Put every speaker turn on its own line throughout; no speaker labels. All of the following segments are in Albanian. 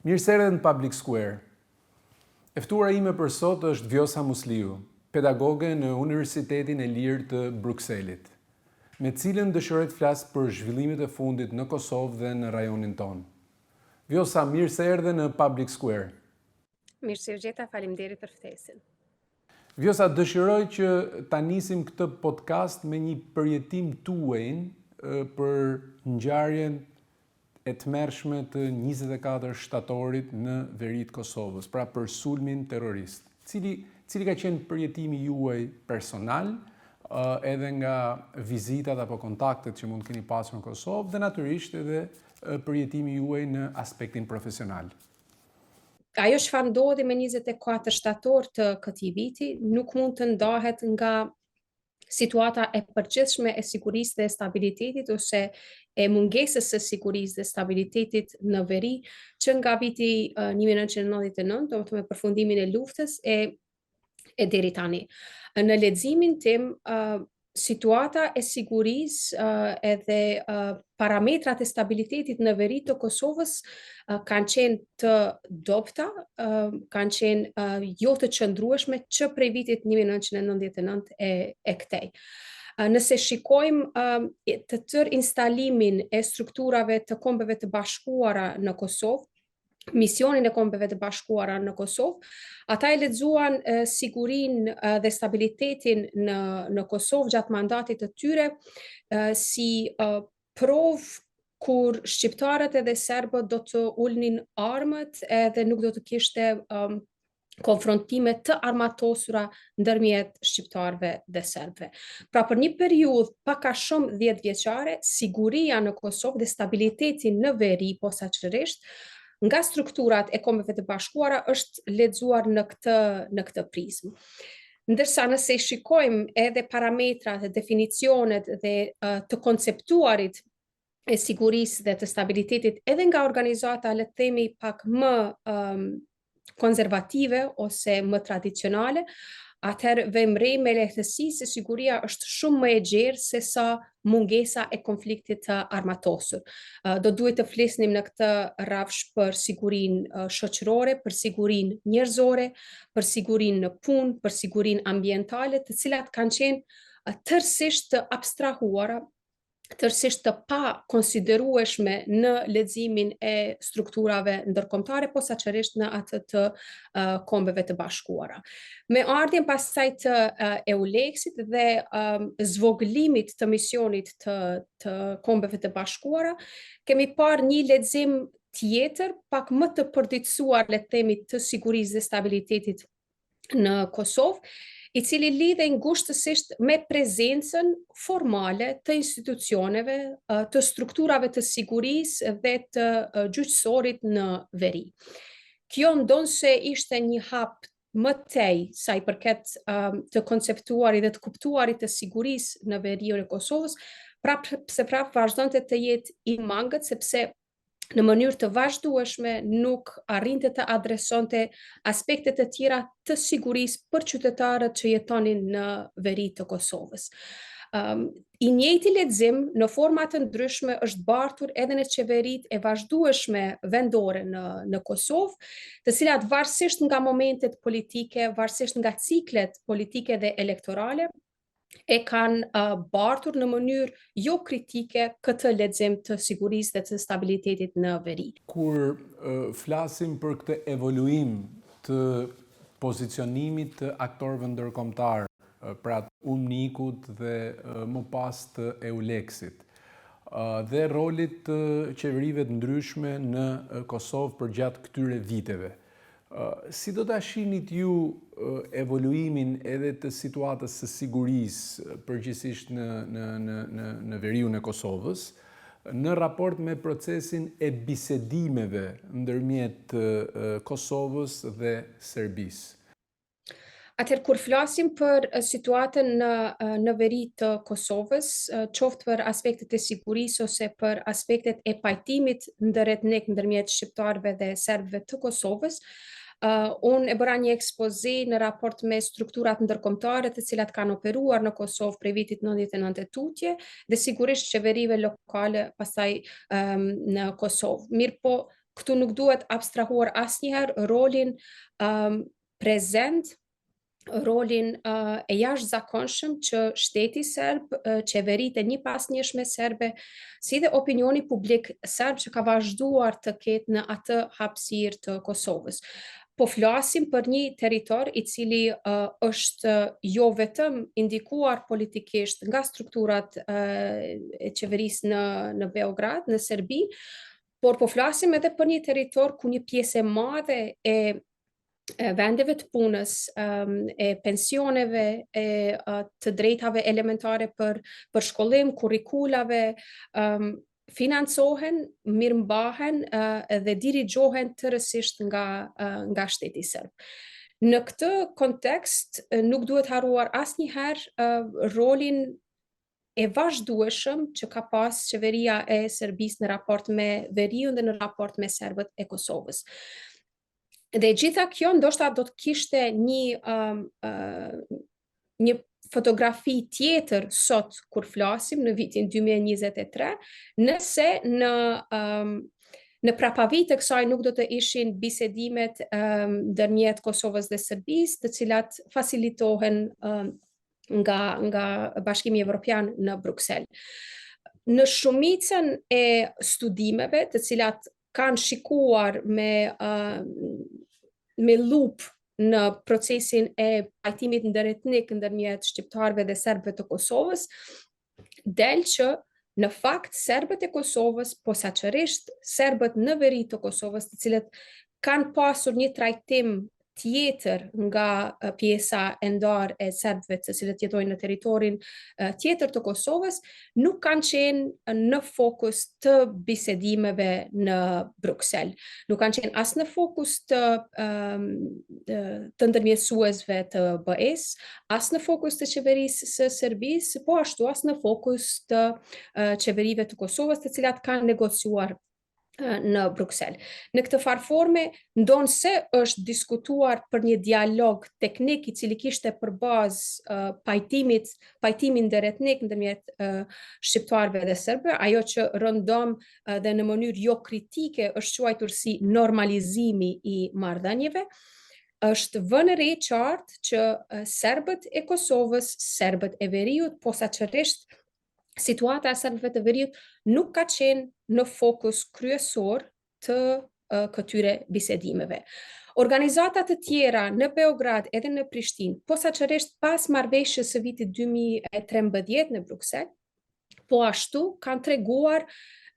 Mirë se erdhe në Public Square. E ftuara ime për sot është Vjosa Musliu, pedagoge në Universitetin e Lirë të Brukselit, me cilën dëshiroj të flas për zhvillimet e fundit në Kosovë dhe në rajonin tonë. Vjosa, mirë se erdhe në Public Square.
Mirë se u gjeta, faleminderit për ftesën.
Vjosa, dëshiroj që ta nisim këtë podcast me një përjetim tuaj për ngjarjen e tmerrshme të 24 shtatorit në veritë Kosovës, pra për sulmin terrorist. Cili ka qenë përjetimi juaj personal, edhe nga vizitat apo kontaktet që mund keni pasur në Kosovë, dhe natyrisht edhe përjetimi juaj në aspektin profesional.
Ajo çfarë ndodhi me 24 shtator të këtij viti nuk mund të ndahet nga situata e përgjithshme e sigurisë dhe stabilitetit ose e mungesës së sigurisë dhe stabilitetit në veri që nga viti 1999, do të me përfundimin e luftës e deri tani. Në leximin tim, situata e sigurisë edhe parametrat e stabilitetit në veri të Kosovës kanë qenë të dobta, kanë qenë jo të qëndrueshme që prej vitit 1999 e këtej. Nëse shikojmë të tërë instalimin e strukturave të Kombeve të Bashkuara në Kosovë, misionin e Kombeve të Bashkuara në Kosovë, ata e lexuan sigurinë dhe stabilitetin në Kosovë gjatë mandatit të tyre si provë kur shqiptarët edhe serbët do të ulnin armët edhe nuk do të kishte konfrontime të armatosura ndërmjet shqiptarëve dhe serbëve. Pra për një periudhë pak a shumë 10 vjeçare, siguria në Kosovë dhe stabiliteti në veri posaçërisht nga strukturat e Kombeve të Bashkuara është lexuar në këtë prizmë. Ndërsa nëse shikojmë edhe parametrat, definicionet dhe të konceptuarit e sigurisë dhe të stabilitetit edhe nga organizata, le të themi pak më konservative ose më tradicionale, atëherë vëmrej me lehtësi se siguria është shumë më e gjerë se sa mungesa e konfliktit të armatosur. Do duhet të flisnim në këtë rrafsh për sigurinë shoqërore, për sigurinë njerëzore, për sigurinë në punë, për sigurinë ambientale, të cilat kanë qenë tërësisht të abstrahuara, tërësisht të pa konsiderueshme në leximin e strukturave ndërkombëtare, posaçërisht në atë të Kombeve të Bashkuara. Me ardhjen pastaj të EULEX-it dhe zvogëlimit të misionit të Kombeve të Bashkuara, kemi parë një lexim tjetër, pak më të përditësuar, le të themi, të sigurisë dhe stabilitetit në Kosovë, i cili lidhe ngushtësisht me prezencën formale të institucioneve, të strukturave të sigurisë dhe të gjyqësorit në veri. Kjo ndonse ishte një hap më tej sa i përket të konceptuarit dhe të kuptuarit të sigurisë në veriun e Kosovës, prapë vazhdonte të jetë i mangët, sepse në mënyrë të vazhdueshme nuk arrinte të adresonte aspektet e tjera të sigurisë për qytetarët që jetonin në veri të Kosovës. I njëjti lexim në forma të ndryshme është bartur edhe në qeveritë e vazhdueshme vendore në Kosovë, të cilat varësisht nga momentet politike, varësisht nga ciklet politike dhe elektorale, e kanë bartur në mënyrë jo kritike këtë lexim të sigurisë dhe të stabilitetit në veri.
Kur flasim për këtë evoluim të pozicionimit të aktorëve ndërkombëtar, pra UNMIK-ut dhe më pas të EULEX-it, dhe rolit të qeverive të ndryshme në Kosovë përgjatë këtyre viteve, si do ta shinit ju evoluimin edhe të situatës së sigurisë përgjithsisht në veriun e Kosovës, në raport me procesin e bisedimeve ndërmjet Kosovës dhe Serbisë?
Atëherë kur flasim për situatën në veri të Kosovës, qoftë për aspektet e sigurisë ose për aspektet e pajtimit ndërmjet shqiptarëve dhe serbëve të Kosovës, unë e bëra një ekspoze në raport me strukturat ndërkombëtare të cilat kanë operuar në Kosovë prej vitit 99 e tutje dhe sigurisht qeverive lokale pastaj në Kosovë. Mirë po, këtu nuk duhet abstrahuar asnjëherë rolin prezent, rolin e jashtëzakonshëm që shteti serb, qeveritë e njëpasnjëshme serbe, si dhe opinioni publik serb që ka vazhduar të ketë në atë hapësirë të Kosovës. Po flasim për një territor i cili është jo vetëm indikuar politikisht nga strukturat e qeverisë në Beograd, në Serbi, por po flasim edhe për një territor ku një pjesë e madhe e vendeve të punës, e pensioneve, të drejtave elementare për shkollim, kurrikulave, financohen, mirëmbahen dhe dirigjohen tërësisht nga shteti serb. Në këtë kontekst nuk duhet harruar asnjëherë rolin e vazhdueshëm që ka pas qeveria e Serbisë në raport me veriun dhe në raport me serbët e Kosovës. Dhe gjitha kjo ndoshta do të kishte një fotografi tjetër sot kur flasim në vitin 2023, nëse në prapavit të kësaj nuk do të ishin bisedimet ndërmjet Kosovës dhe Serbisë, të cilat facilitohen nga Bashkimi Evropian në Bruksel. Në shumicën e studimeve të cilat kanë shikuar me lup në procesin e pajtimit ndëretnik ndërmjet shqiptarëve dhe serbëve të Kosovës, del që në fakt serbët e Kosovës, posaçërisht serbët në veri të Kosovës, të cilët kanë pasur një trajtim tjetër nga pjesa e ndarë e serbëve të cilët jetojnë në territorin tjetër të Kosovës, nuk kanë qenë në fokus të bisedimeve në Bruksel. Nuk kanë qenë as në fokus të ndërmjetësuesve të BE-s, as në fokus të qeverisë së Serbisë, po ashtu as në fokus të qeverive të Kosovës, të cilat kanë negociuar në Bruksel. Në këtë farforme, ndonë se është diskutuar për një dialog teknik i cili kishte për bazë pajtimin ndërretnik ndërmjet shqiptarëve dhe serbëve, ajo që rëndom dhe në mënyrë jo kritike është quajtur si normalizimi i marrëdhënieve, është vënë re qartë që serbët e Kosovës, serbët e veriut, posaçërisht situata e serbëve të veriut nuk ka qenë në fokus kryesor të këtyre bisedimeve. Organizata të tjera në Beograd edhe në Prishtinë, posaçërisht pas marrëveshjes së vitit 2013 në Bruksel, po ashtu kanë treguar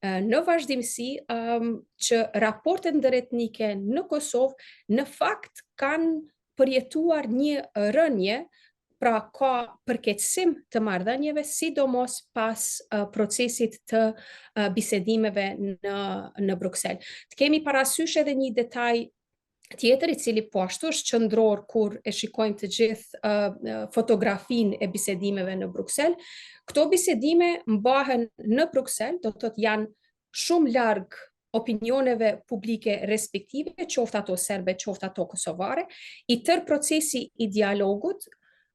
në vazhdimsi që raportet ndërretnike në Kosovë në fakt kanë përjetuar një rënje, pra ka përkeqësim të marrëdhënieve, sidomos pas procesit të bisedimeve në Bruksel. Të kemi parasysh edhe një detaj tjetër i cili po ashtu është qendror kur e shikojmë të gjithë fotografinë e bisedimeve në Bruksel. Këto bisedime mbahen në Bruksel, do të thotë janë shumë larg opinioneve publike respektive, qoftë ato serbe, qoftë ato kosovare. I tërë procesi i dialogut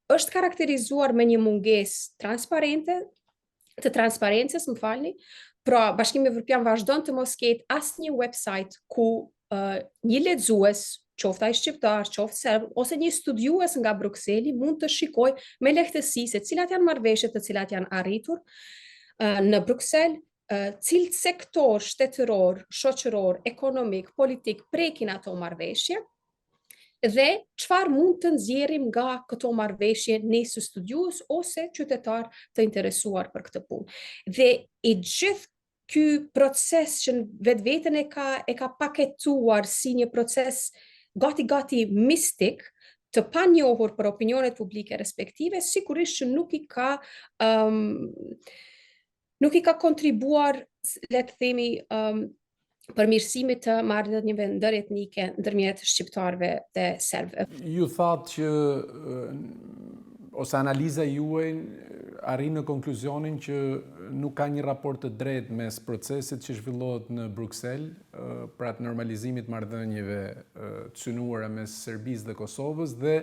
është karakterizuar me një mungesë të transparencës, pra Bashkimi Evropian vazhdon të mos ketë asnjë website ku një lexues, qoftë ai shqiptar, qoftë serb, ose një studiues nga Brukseli mund të shikojë me lehtësi se cilat janë marrëveshjet të cilat janë arritur në Bruksel, cilë sektor shtetëror, shoqëror, ekonomik, politik prekin ato marrëveshje, dhe çfarë mund të nxjerrim nga këto marrëveshje ne si studiues ose qytetar të interesuar për këtë punë. Dhe i gjithë ky proces që vetveten e ka paketuar si një proces gati mistik, të panjohur për opinionet publike respektive, sigurisht që nuk i ka kontribuar, le të themi, përmirësimit të marrëdhënieve ndëretnike ndërmjet shqiptarëve dhe serbëve.
Ju thatë që, ose analiza juaj arrin në konkluzionin që nuk ka një raport të drejtë mes procesit që zhvillohet në Bruksel, pra të normalizimit marrëdhënieve të synuara mes Serbisë dhe Kosovës dhe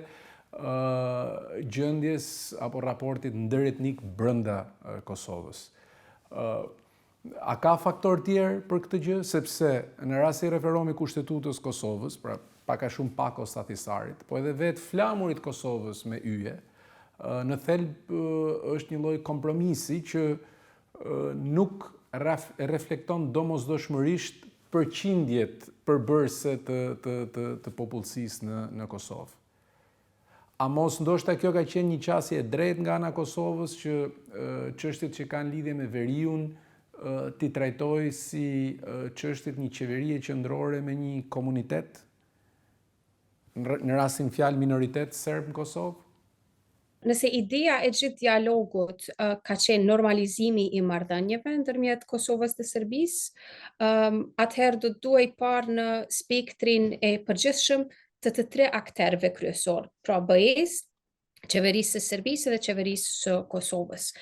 gjendjes apo raportit ndëretnik brenda Kosovës. A ka faktor tjerë për këtë gjë, sepse në rast se i referohemi Kushtetutës Kosovës, pra pak a shumë Pakos Ahtisarit, po edhe vetë flamurit Kosovës me yje, në thelb është një lloj kompromisi që nuk reflekton domosdoshmërisht përqindjet përbërëse të popullsisë në Kosovë. A mos ndoshta kjo ka qenë një qasje e drejtë nga ana e Kosovës që çështjet që kanë lidhje me veriun ti trajtoj si çështjet një qeverie qendrore me një komunitet, në rastin fjalë minoritet serb në Kosovë?
Nëse ideja e gjithë dialogut ka qenë normalizimi i marrëdhënieve ndërmjet Kosovës dhe Serbisë, atëherë do duhej parë në spektrin e përgjithshëm të tre akterëve kryesor, pra BE-s, qeverisë së Serbisë dhe qeverisë së Kosovës.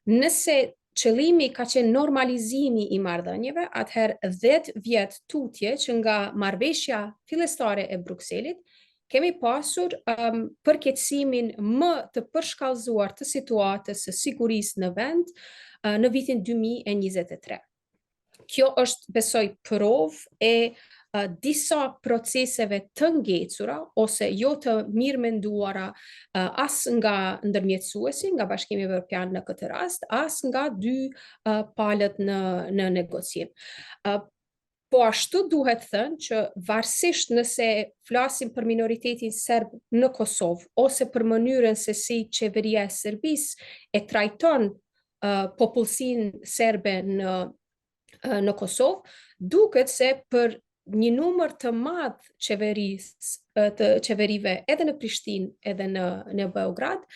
Nëse qëllimi ka qenë normalizimi i marrëdhënieve, atëherë 10 vjet tutje që nga marrëveshja fillestare e Brukselit, kemi pasur përkeqësimin më të përshkallëzuar të situatës së sigurisë në vend në vitin 2023. Kjo është, besoj, provë e disa proceseve të ngecura ose jo të mirë menduara as nga ndërmjetësuesi, nga Bashkimi Evropian në këtë rast, as nga dy palët në negocim. Po ashtu duhet thënë që varësisht nëse flasim për minoritetin serb në Kosovë ose për mënyrën se si qeveria e Serbisë e trajton popullsinë serbe në Kosovë, duket se për një numër të madh të qeverive edhe në Prishtinë edhe në Beograd,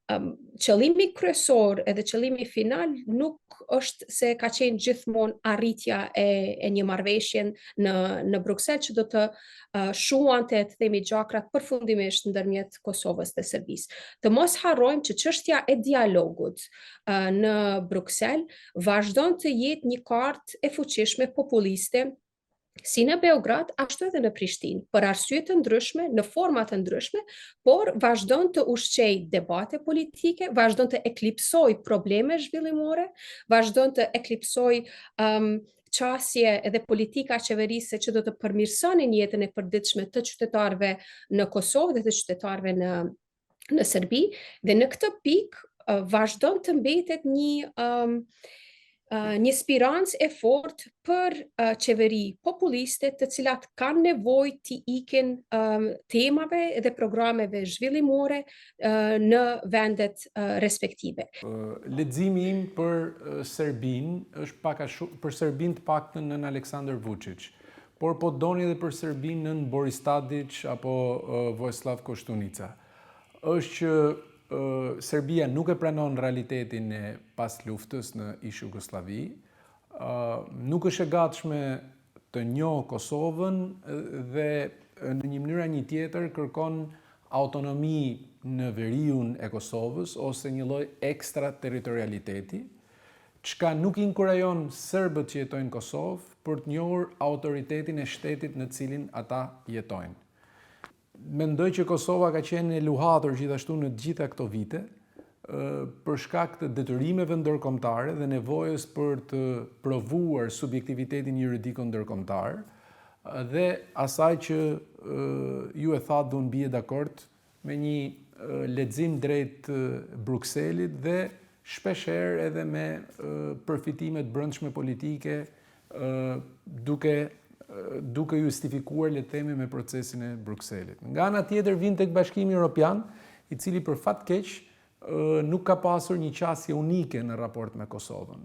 qëllimi kryesor edhe qëllimi final nuk është se ka qenë gjithmonë arritja e një marrëveshje në Bruksel që do të shuante të themi gjakrat përfundimisht ndërmjet Kosovës dhe Serbisë. Të mos harrojmë që çështja e dialogut në Bruksel vazhdon të jetë një kartë e fuqishme populiste si në Beograd, ashtu edhe në Prishtinë, për arsye të ndryshme, në forma të ndryshme, por vazhdon të ushqej debate politike, vazhdon të eklipsoj probleme zhvillimore, vazhdon të eklipsoj qasje edhe politika qeverisë që do të përmirësonin jetën e përditshme të qytetarëve në Kosovë dhe të qytetarëve në Serbi, dhe në këtë pikë vazhdon të mbetet një spirancë e fortë për qeveri populiste të cilat kanë nevojë të ikin temave dhe programeve zhvillimore në vendet respektive.
Leximi im për Serbinë është pak a shumë për Serbinë të paktën nën Aleksandar Vučić, por po doni edhe për Serbinë nën Boris Tadić apo Vojislav Koštunica. Është që Serbia nuk e pranon realitetin e pas luftës në ish Jugosllavi, nuk është e gatshme të njohë Kosovën dhe në një mënyrë një tjetër kërkon autonomi në veriun e Kosovës ose një lloj ekstraterritorialiteti, çka nuk inkurajon serbët që jetojnë në Kosovë për të njohur autoritetin e shtetit në cilin ata jetojnë. Mendoj që Kosova ka qenë e luhatur gjithashtu në gjitha këto vite për shkak të detyrimeve ndërkombëtare dhe nevojës për të provuar subjektivitetin juridik ndërkombëtar dhe asaj që ju e thatë dhe unë bie dakord me një lexim drejt Brukselit dhe shpeshherë edhe me përfitimet brendshme politike duke justifikuar le të themi me procesin e Brukselit. Nga ana tjetër vjen tek Bashkimi Evropian, i cili për fat keq nuk ka pasur një qasje unike në raport me Kosovën.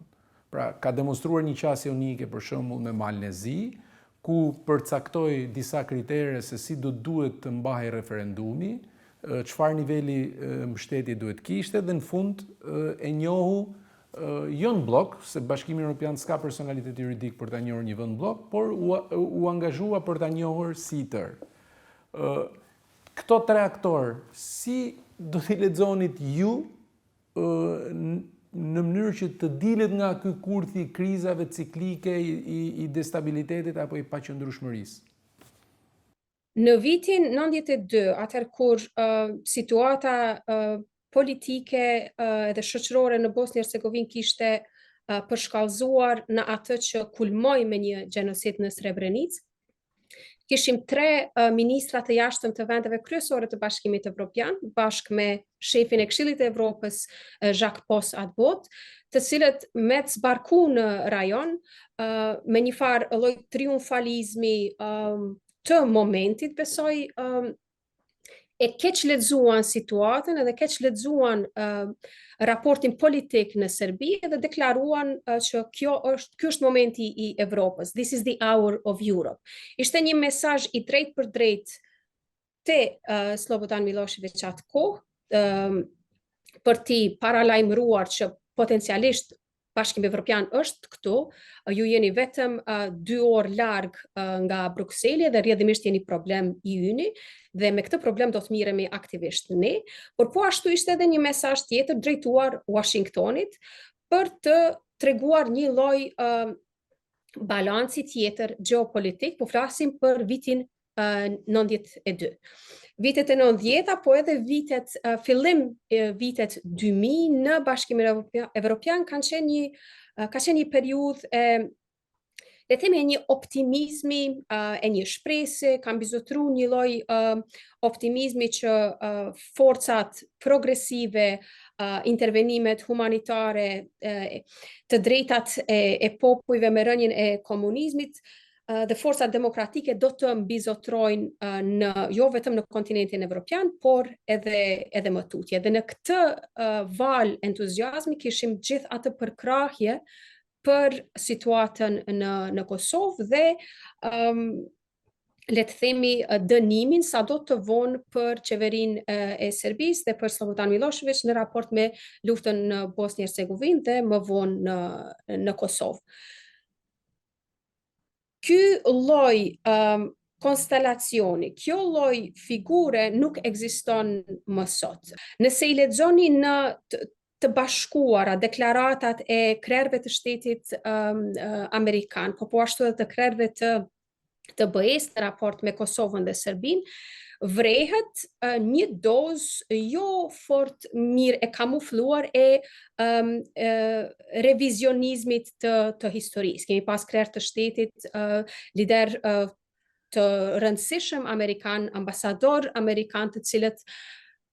Pra, ka demonstruar një qasje unike për shembull me Malnezi, ku përcaktoi disa kritere se si do duhet të mbahej referendumi, çfarë niveli mbështetje duhet kishte dhe në fund e njohu jo në blok, se Bashkimi Evropian s'ka personalitet juridik për ta njohur një vend blok, por u angazhua për ta njohur si i tërë. Këto tre aktorë, si do t'i lexonit ju në mënyrë që të dilet nga ky kurthi i krizave ciklike, i destabilitetit apo i paqëndrueshmërisë?
Në vitin 92, atëherë kur situata politike edhe shoqërore në Bosnjë Hercegovinë kishte përshkallëzuar në atë që kulmoi me një gjenocid në Srebrenicë. Kishim 3 ministra të jashtëm të vendeve kryesore të Bashkimit Evropian, bashkë me shefin e Këshillit të Evropës, Jacques Poss-Atbot, të cilët me të zbarku në rajon, me një farë lloj triumfalizmi të momentit, besoj, e keq lexuan situatën edhe keq lexuan raportin politik në Serbi dhe deklaruan që ky është momenti i Evropës. This is the hour of Europe. Ishte një mesazh i drejtë për drejtë te Slobodan Milošević atë kohë, për t'i paralajmëruar që potencialisht Bashkimi Evropian është këtu, ju jeni vetëm 2 orë larg nga Brukseli dhe rrjedhimisht jeni problem i yni dhe me këtë problem do të miremi aktivisht ne, por po ashtu ishte edhe një mesazh tjetër drejtuar Washingtonit për të treguar një lloj balanci tjetër geopolitik, po flasim për vitin 92. Vitet e 90-ta, po edhe fillim vitet 2000 në Bashkimin Evropian kanë qenë një periudhë le themi një optimizmi e një shpresë, kanë bizotruar një lloj optimizmi që forcat progresive, intervenimet humanitare, të drejtat e popujve me rënien e komunizmit dhe forcat demokratike do të mbizotrojnë jo vetëm në kontinentin evropian, por edhe më tutje. Dhe në këtë val entuziazmi kishim gjithë atë përkrahje për situatën në Kosovë dhe le të themi dënimin sa do të vonë për qeverinë e Serbisë dhe për Slobodan Milošević në raport me luftën në Bosnjë-Hercegovinë dhe më vonë në Kosovë. Ky lloj konstelacioni, kjo lloj figure nuk ekziston më sot. Nëse i lexoni në të bashkuara deklaratat e krerëve të shtetit amerikan, po ashtu edhe të krerëve të BE-s në raport me Kosovën dhe Serbinë, vrehet një dozë jo fort mirë e kamufluar e revizionizmit të historisë. Kemi pas krerë të shtetit, lider të rëndësishëm amerikan, ambasador amerikan, të cilët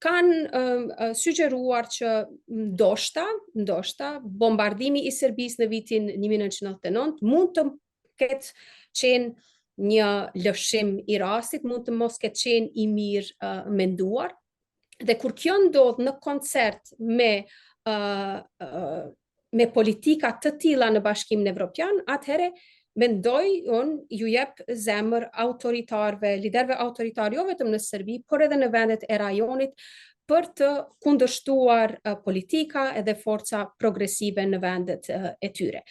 kanë sugjeruar që ndoshta bombardimi i Serbisë në vitin 1999 mund të ketë qenë një lëshim i rastit, mund të mos ketë qenë i mirë menduar. Dhe kur kjo ndodh në koncert me politika të tilla në Bashkimin Evropian, atëherë mendoj unë ju jep zemër autoritarëve, liderëve autoritarë jo vetëm në Serbi, por edhe në vendet e rajonit për të kundërshtuar politika edhe forca progresive në vendet e tyre.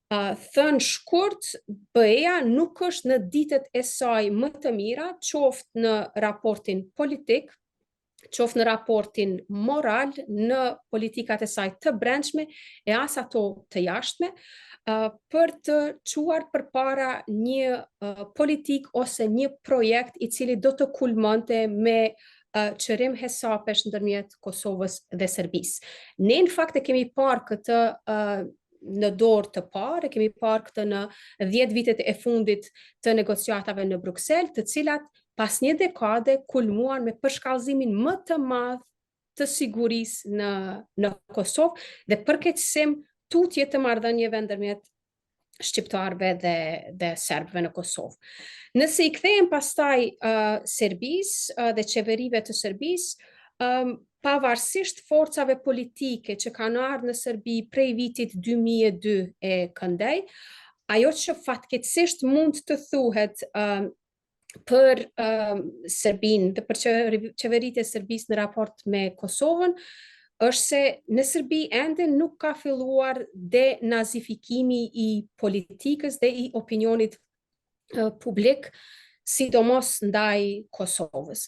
Thënë shkurt, BE-ja nuk është në ditët e saj më të mira, qoftë në raportin politik, qoftë në raportin moral, në politikat e saj të brendshme e as ato të jashtme, për të çuar përpara një politik ose një projekt i cili do të kulmonte me çrrim hesapesh ndërmjet Kosovës dhe Serbisë. Ne në fakt e kemi parë këtë në dorë të parë, kemi parë këtë në 10 vitet e fundit të negociatave në Bruksel, të cilat pas një dekade kulmuan me përshkallëzimin më të madh të sigurisë në Kosovë dhe përkeqësim tutje të marrëdhënieve ndërmjet shqiptarëve dhe serbëve në Kosovë. Nëse i kthehen pastaj Serbisë dhe qeverive të Serbisë, pavarësisht forcave politike që kanë ardhur në Serbi prej vitit 2002 e këndej, ajo që fatkeqësisht mund të thuhet për Serbinë dhe për qeveritë e Serbisë në raport me Kosovën, është se në Serbi ende nuk ka filluar denazifikimi i politikës dhe i opinionit publik, sidomos ndaj Kosovës.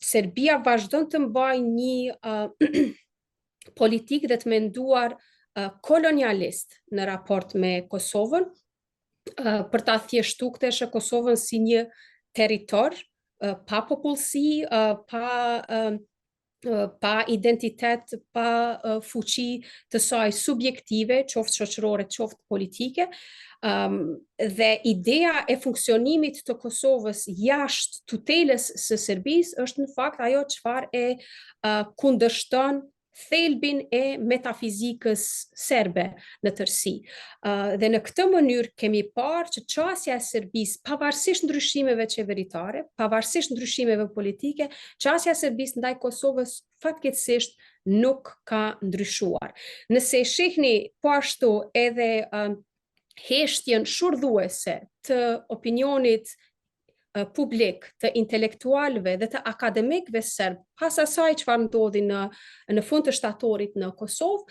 Serbia vazhdon të mbajë një politikë dhe të menduar kolonialist në raport me Kosovën, për ta thjeshtuar këtë Kosovën si një territor pa popullsi, pa pa identitet, pa fuqi të saj subjektive, qoftë shoqërore, qoftë politike, dhe idea e funksionimit të Kosovës jashtë tutelës së Serbisë është në fakt ajo çfarë e kundërshton thelbin e metafizikës serbe në tërësi. Dhe në këtë mënyrë kemi parë që qasja e Serbisë, pavarësisht ndryshimeve qeveritare, pavarësisht ndryshimeve politike, qasja e Serbisë ndaj Kosovës fatkeqësisht nuk ka ndryshuar. Nëse e shihni po ashtu edhe heshtjen shurdhuese të opinionit publik, të intelektualëve dhe të akademikëve serb, pas asaj çfarë ndodhi në fund të shtatorit në Kosovë,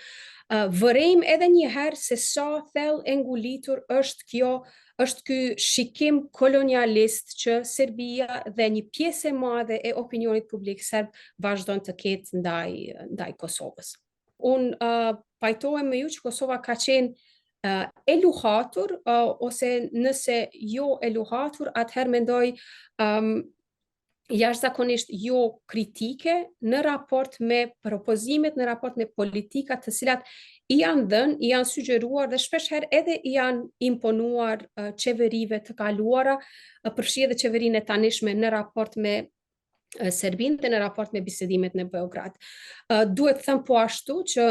vërejmë edhe një herë se sa thellë e ngulitur është ky shikim kolonialist që Serbia dhe një pjesë e madhe e opinionit publik serb vazhdon të ketë ndaj Kosovës. Unë pajtohem me ju që Kosova ka qenë e luhatur, ose nëse jo e luhatur, atëherë mendoj jashtëzakonisht jo kritike në raport me propozimet, në raport me politikat të cilat i janë dhënë, i janë sugjeruar dhe shpeshherë edhe i janë imponuar qeverive të kaluara, përfshi edhe qeverinë e tanishme në raport me Serbinë dhe në raport me bisedimet në Beograd. Duhet thënë po ashtu që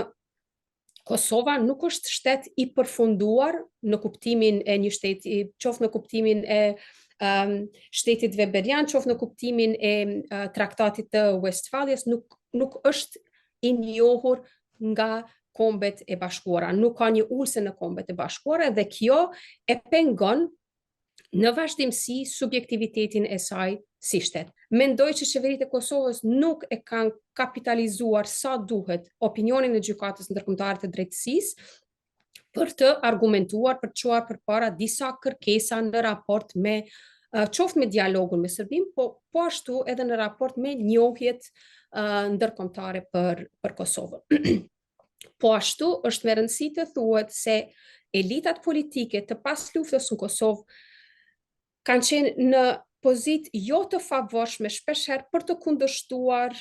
Kosova nuk është shtet i përfunduar në kuptimin e një shteti, qoftë në kuptimin e shtetit Weberian, qoftë në kuptimin e traktatit të Westfalias, nuk është i njohur nga Kombet e Bashkuara, nuk ka një ulse në Kombet e Bashkuara dhe kjo e pengon në vazhdimsi subjektivitetin e saj si shtet. Mendoj që qeveritë e Kosovës nuk e kanë kapitalizuar sa duhet opinionin e gjykatës ndërkombëtare të drejtësisë për të argumentuar, për të çuar përpara disa kërkesa në raport me qoftë me dialogun me Serbinë, po ashtu edhe në raport me njohjet ndërkombëtare për Kosovën. Po ashtu është me rëndësi të thuhet se elitat politike të pas luftës në Kosovë kanë qenë në pozitë jo të favorshme shpeshherë për të kundërshtuar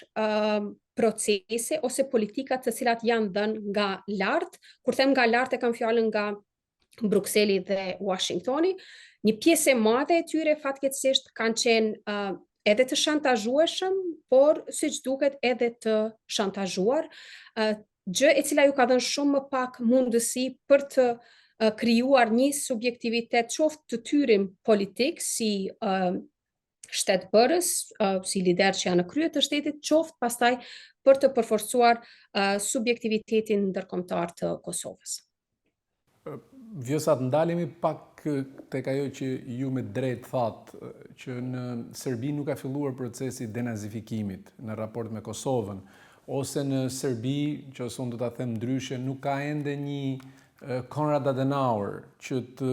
procese ose politika të cilat janë dhënë nga lart. Kur them nga lart e kam fjalën nga Brukseli dhe Washingtoni. Një pjesë e madhe e tyre fatkeqësisht kanë qenë edhe të shantazhueshëm, por siç duket edhe të shantazhuar, gjë e cila ju ka dhënë shumë më pak mundësi për të krijuar një subjektivitet qoftë të tyrim politik si shtetbërës, si lider që janë në krye të shtetit, qoftë pastaj për të përforcuar subjektivitetin ndërkombëtar të Kosovës.
Vjosa, të ndalemi pak tek ajo që ju me drejt thatë, që në Serbi nuk ka filluar procesi denazifikimit në raport me Kosovën, ose në Serbi, që unë do ta them ndryshe, nuk ka ende një Konrad Adenauer që të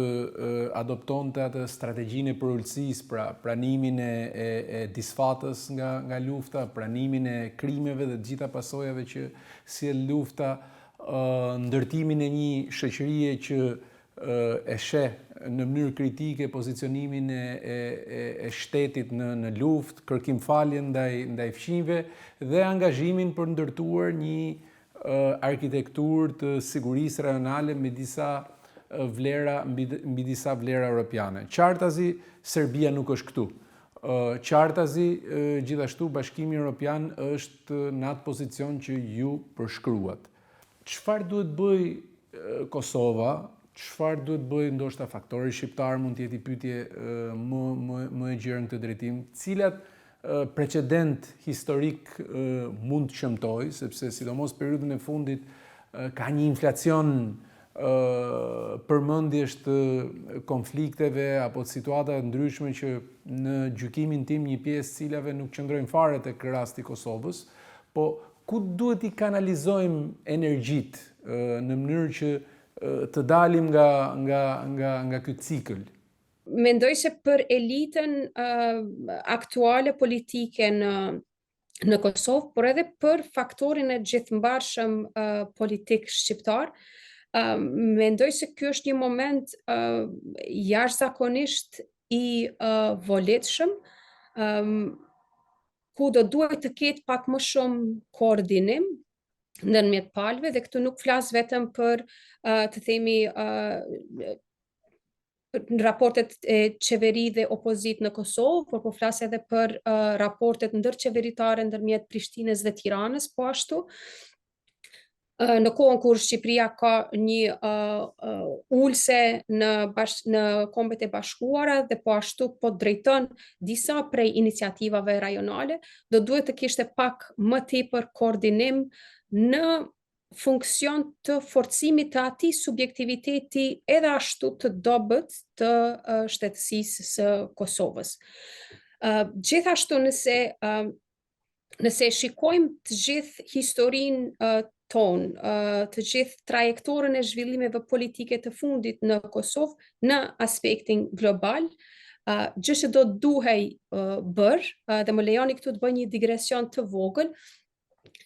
adoptonte atë strategjinë e përulësisë, pra pranimin e disfatës nga lufta, pranimin e krimeve dhe të gjitha pasojave që sjell lufta, ndërtimin e një shoqërie që e sheh në mënyrë kritike pozicionimin e shtetit në luftë, kërkimfaljen ndaj fqinjve dhe angazhimin për ndërtuar një arkitekturë të sigurisë rajonale me disa vlera, mbi disa vlera europiane. Qartazi, Serbia nuk është këtu. Qartazi, gjithashtu, Bashkimi Evropian është në atë pozicion që ju përshkruat. Çfarë duhet bëj Kosova? Çfarë duhet bëj ndoshta faktori shqiptar, mund të jetë pyetje më e gjerë në këtë drejtim, cilat precedent historik mund të shëmtoj, sepse sidomos periudhën e fundit ka një inflacion përmendjesh të konflikteve apo situata ndryshme që në gjykimin tim një pjesë cilave nuk qëndrojnë fare tek rasti i Kosovës, po ku duhet i kanalizojmë energjitë në mënyrë që të dalim nga ky cikël?
Mendoj se për elitën aktuale politike në Kosovë, por edhe për faktorin e gjithëmbarshëm politik shqiptar, mendoj se ky është një moment jashtëzakonisht i volitshëm, ku do duhet të ketë pak më shumë koordinim ndërmjet palëve, dhe këtu nuk flas vetëm për të themi në raportet e qeveri dhe opozit në Kosovë, por po flas edhe për raportet ndërqeveritare ndërmjet Prishtinës dhe Tiranës, po ashtu. Në kohën kur Shqipëria ka një ulse në Kombet e Bashkuara dhe po ashtu po drejton disa prej iniciativave rajonale, do duhet të kishte pak më tepër koordinim në funksion të forcimit të atij subjektiviteti edhe ashtu të dobët të shtetësisë së Kosovës. Gjithashtu nëse shikojmë të gjithë historinë tonë, të gjithë trajektorën e zhvillimeve politike të fundit në Kosovë në aspektin global, gjë që do duhej bërë, dhe më lejoni këtu të bëj një digresion të vogël,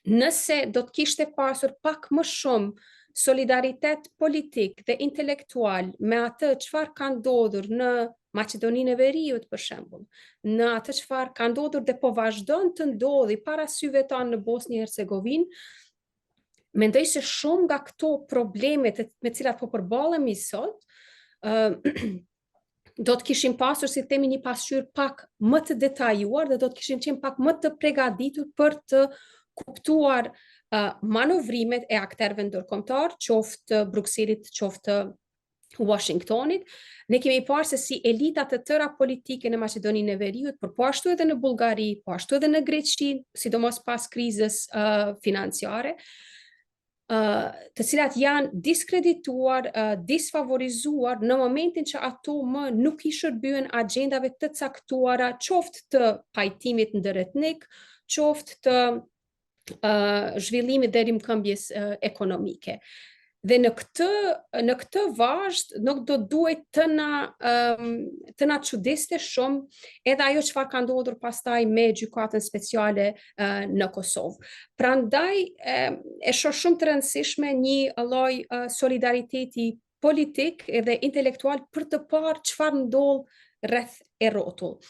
nëse do të kishte pasur pak më shumë solidaritet politik dhe intelektual me atë çfarë ka ndodhur në Maqedoninë e Veriut, për shembull, në atë çfarë ka ndodhur dhe po vazhdon të ndodhi para syve tanë në Bosnjë e Hercegovinë, mendoj se shumë nga këto problemet me cilat po përballemi sot, do të kishim pasur, si themi, një pasqyrë pak më të detajuar dhe do të kishim qenë pak më të përgatitur për të kuptuar manovrimet e akterëve ndërkombëtar, qoftë Brukselit, qoftë Washingtonit. Ne kemi parë se si elita të tëra politike në Maqedoninë e Veriut, por po ashtu edhe në Bullgari, po ashtu edhe në Greqi, sidomos pas krizës financiare, të cilat janë diskredituar, disfavorizuar në momentin që ato më nuk i shërbyen agjendave të caktuara, qoftë të pajtimit ndëretnik, qoftë të zhvillimit dhe rimkëmbjes ekonomike. Dhe në këtë vazhd nuk do duhet të na çuditste shumë edhe ajo çfarë ka ndodhur pastaj me gjykatën speciale në Kosovë. Prandaj e shoh shumë të rëndësishme një lloj solidariteti politik edhe intelektual për të parë çfarë ndodh rreth e rrotull.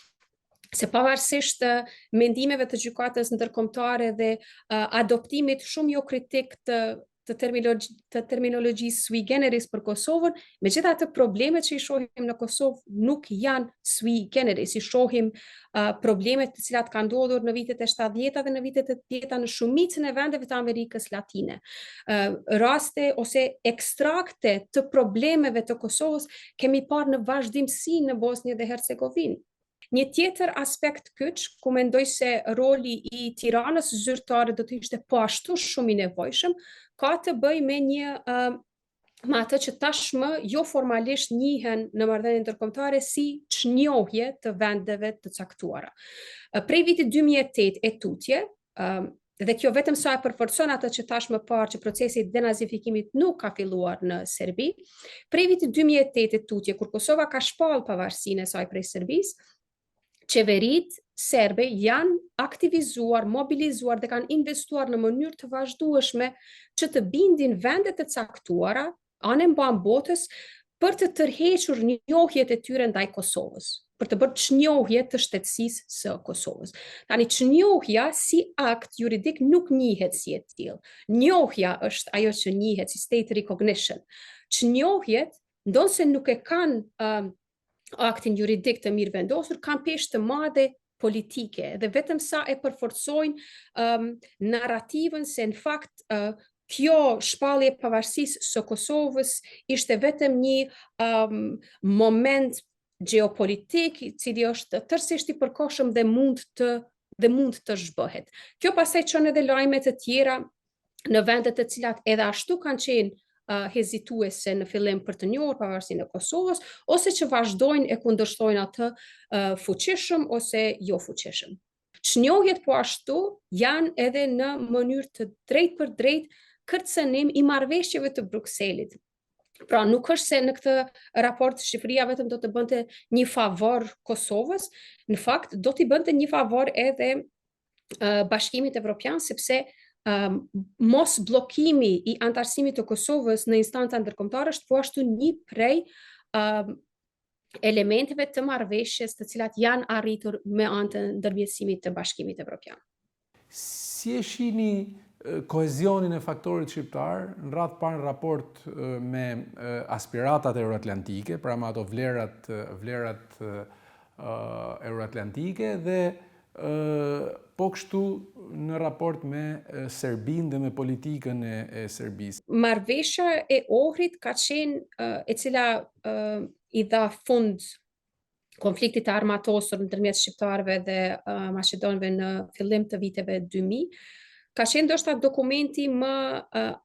Se pavarësisht mendimeve të gjykatës ndërkombëtare dhe adoptimit shumë jo kritik të terminologjisë sui generis për Kosovën, megjithatë problemet që i shohim në Kosovë nuk janë sui generis, i shohim problemet të cilat kanë ndodhur në vitet e 70-ta dhe në vitet e 80-ta në shumicën e vendeve të Amerikës Latine. Raste ose ekstrakte të problemeve të Kosovës kemi parë në vazhdimsi në Bosnjë dhe Hercegovinë. Një tjetër aspekt kyç, ku mendoj se roli i Tiranës zyrtare do të ishte po ashtu shumë i nevojshëm, ka të bëjë me atë që tashmë jo formalisht njihen në marrëdhënie ndërkombëtare si çnjohje të vendeve të caktuara. Prej vitit 2008 e tutje, dhe kjo vetëm sa e përforcon atë që thash më parë që procesi i denazifikimit nuk ka filluar në Serbi, prej vitit 2008 e tutje, kur Kosova ka shpallë pavarësinë e saj prej Serbisë, qeveritë serbe janë aktivizuar, mobilizuar dhe kanë investuar në mënyrë të vazhdueshme që të bindin vendet të caktuara anë mban botës për të tërhequr njohjet e tyre ndaj Kosovës, për të bërë çnjohje të shtetësisë së Kosovës. Tani çnjohja si akt juridik nuk njihet si e tillë. Njohja është ajo që njihet si state recognition. Çnjohjet, ndonse nuk e kanë aktin juridik të mirë vendosur, kanë peshë të madhe politike dhe vetëm sa e përforcojnë narrativën se në fakt kjo shpallje e pavarësisë së Kosovës ishte vetëm një moment geopolitik i cili është tërësisht i përkohshëm dhe mund të zhbëhet. Kjo pastaj çon edhe lajme të tjera në vende të cilat edhe ashtu kanë qenë hezituese në fillim për të njohur pavarësinë e Kosovës, ose që vazhdojnë e kundërshtojnë atë fuqishëm ose jo fuqishëm. Çnjohjet po ashtu janë edhe në mënyrë të drejtë për drejtë kërcënim i marrëveshjeve të Brukselit. Pra nuk është se në këtë raport Shqipëria vetëm do të bënte një favor Kosovës, në fakt do t'i bënte një favor edhe Bashkimit Evropian, sepse mos bllokimi i antarësimit të Kosovës në instanca ndërkombëtare është po ashtu një prej elementeve të marrëveshjes të cilat janë arritur me anë të ndërmjetësimit të Bashkimit Evropian.
Si e shihni kohezionin e faktorit shqiptar në radhë parë në raport me aspiratat euroatlantike, pra me ato vlerat euroatlantike dhe po kështu në raport me Serbinë dhe me politikën e Serbisë?
Marrëveshja e Ohrit ka qenë e cila i dha fund konfliktit të armatosur ndërmjet shqiptarëve dhe maqedonëve në fillim të viteve 2000, ka qenë ndoshta dokumenti më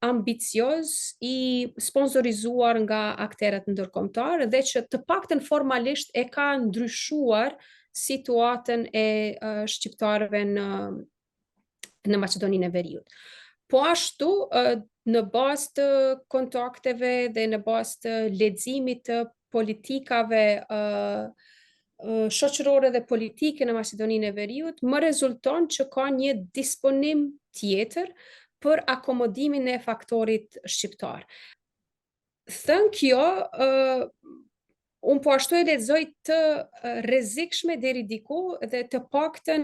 ambicioz i sponsorizuar nga aktorët ndërkombëtar dhe që të paktën formalisht e ka ndryshuar situatën e shqiptarëve në Maqedoninë e Veriut. Po ashtu, në bazë të kontakteve dhe në bazë të leximit të politikave shoqërore dhe politike në Maqedoninë e Veriut, më rezulton që ka një disponim tjetër për akomodimin e faktorit shqiptar. Thënë kjo, unë po ashtu e lexoj të rrezikshme deri diku dhe të paktën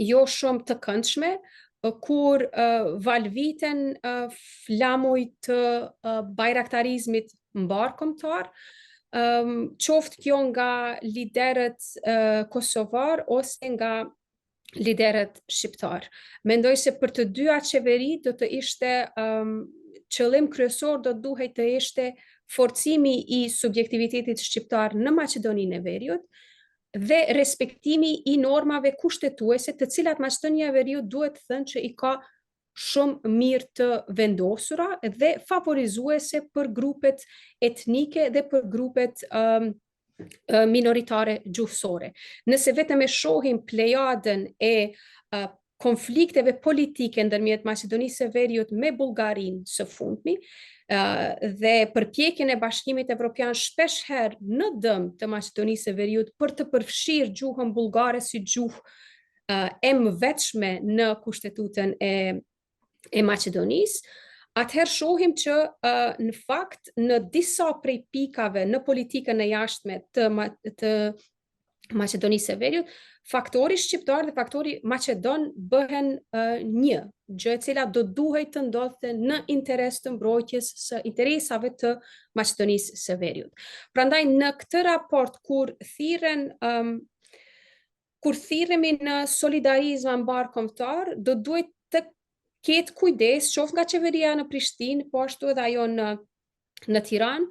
jo shumë të këndshme, kur valviten flamuj të bajraktarizmit mbarkombëtar, qoftë kjo nga liderët kosovar ose nga liderët shqiptar. Mendoj se për të dyja qeveri do të ishte qëllim kryesor do duhet të ishte forcimi i subjektivitetit shqiptar në Maqedoninë e Veriut dhe respektimi i normave kushtetuese të cilat Maqedonia e Veriut duhet të thënë që i ka shumë mirë të vendosura dhe favorizuese për grupet etnike dhe për grupet minoritare gjuhësore. Nëse vetëm e shohim plejadën e konflikteve politike ndërmjet Maqedonisë së Veriut me Bullgarinë së fundmi, dhe përpjekjen e Bashkimit Evropian shpesh herë në dëm të Maqedonisë së Veriut për të përfshirë gjuhën bullgare si gjuhë e mëvetshme në kushtetutën e Maqedonisë, atëherë shohim që në fakt në disa prej pikave në politikën e jashtme të Maqedonisë së Veriut, faktori shqiptar dhe faktori maqedon bëhen një, gjë e cila do duhet të ndodhte në interes të mbrojtjes së interesave të Maqedonisë së Veriut. Prandaj në këtë raport kur thirremi në solidarizëm mbarkombëtar, do duhet të ketë kujdes qoftë nga qeveria në Prishtinë, po ashtu edhe ajo në Tiranë,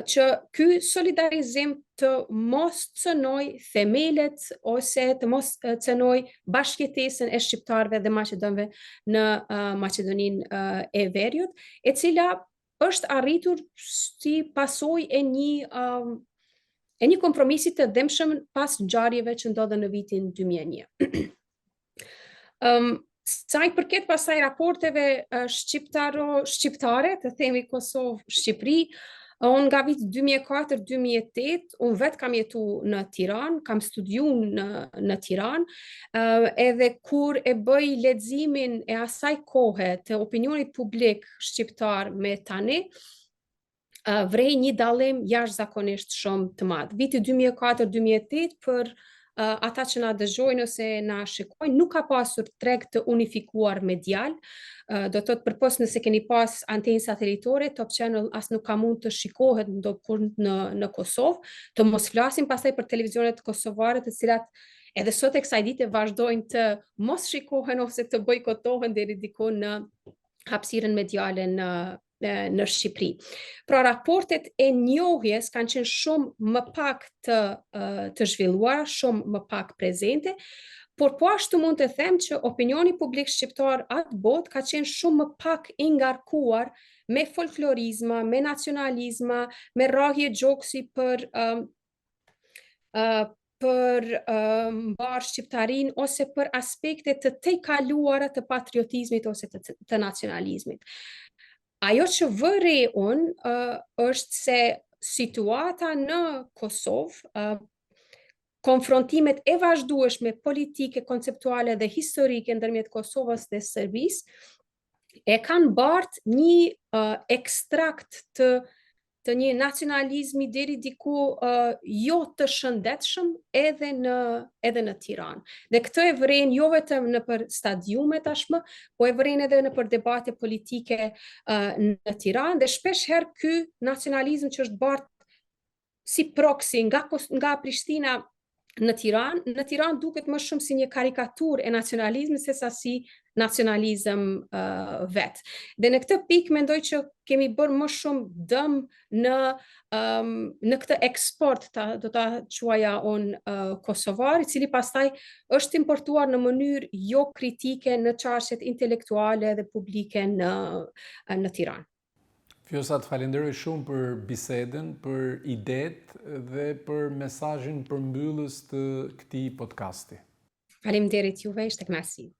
që ky solidarizim të mos cënoj themelet ose të mos cënoj bashkëjetesën e shqiptarëve dhe maqedonëve në Maqedoninë e Veriut, e cila është arritur si pasojë e një kompromisi të dëmshëm pas ngjarjeve që ndodhen në vitin 2001. Sa i përket pasaj raporteve shqiptare, të themi Kosovë-Shqipëri, unë nga vit 2004-2008, unë vetë kam jetu në Tiranë, kam studiu në Tiranë, edhe kur e bëj leximin e asaj kohe të opinionit publik shqiptar me tani, vrej një dallim jashtëzakonisht shumë të madh. Viti 2004-2008 për ata që na dëgjojnë ose na shikojnë, nuk ka pasur treg të unifikuar medial, do të thotë përpos nëse keni pas antenë satelitore, Top Channel as nuk ka mund të shikohet ndonjëherë në Kosovë, të mos flasim pastaj për televizionet kosovare të cilat edhe sot e kësaj dite vazhdojnë të mos shikohen ose të bojkotohen deri diku në hapësirën mediale në Shqipëri. Pra raportet e njohjes kanë qenë shumë më pak të zhvilluara, shumë më pak prezente, por po ashtu mund të them që opinioni publik shqiptar atë botë ka qenë shumë më pak i ngarkuar me folklorizma, me nacionalizma, me rrahje gjoksi për mbar shqiptarin ose për aspekte të tejkaluara të patriotizmit ose të nacionalizmit. Ajo që vëre unë është se situata në Kosovë, konfrontimet e vazhdueshme politike, konceptuale dhe historike ndërmjet Kosovës dhe Serbisë e kanë bartë një ekstrakt të të një nacionalizmi deri diku jo të shëndetshëm edhe në Tiranë. Dhe këtë e vren jo vetëm në për stadiume tashmë, po e vren edhe në për debate politike në Tiranë, dhe shpesh herë ky nacionalizëm që është bart si proxy nga Prishtina në Tiranë duket më shumë si një karikaturë e nacionalizmit sesa si nacionalizëm vet. Dhe në këtë pikë mendoj që kemi bërë më shumë dëm në këtë eksport, do ta quaja kosovar, i cili pastaj është importuar në mënyrë jo kritike në çarqet intelektuale dhe publike në Tiranë.
Vjosa, të falenderoj shumë për bisedën, për idetë dhe për mesazhin përmbyllës të këtij podcasti.
Faleminderit juve, ishte kënaqësi.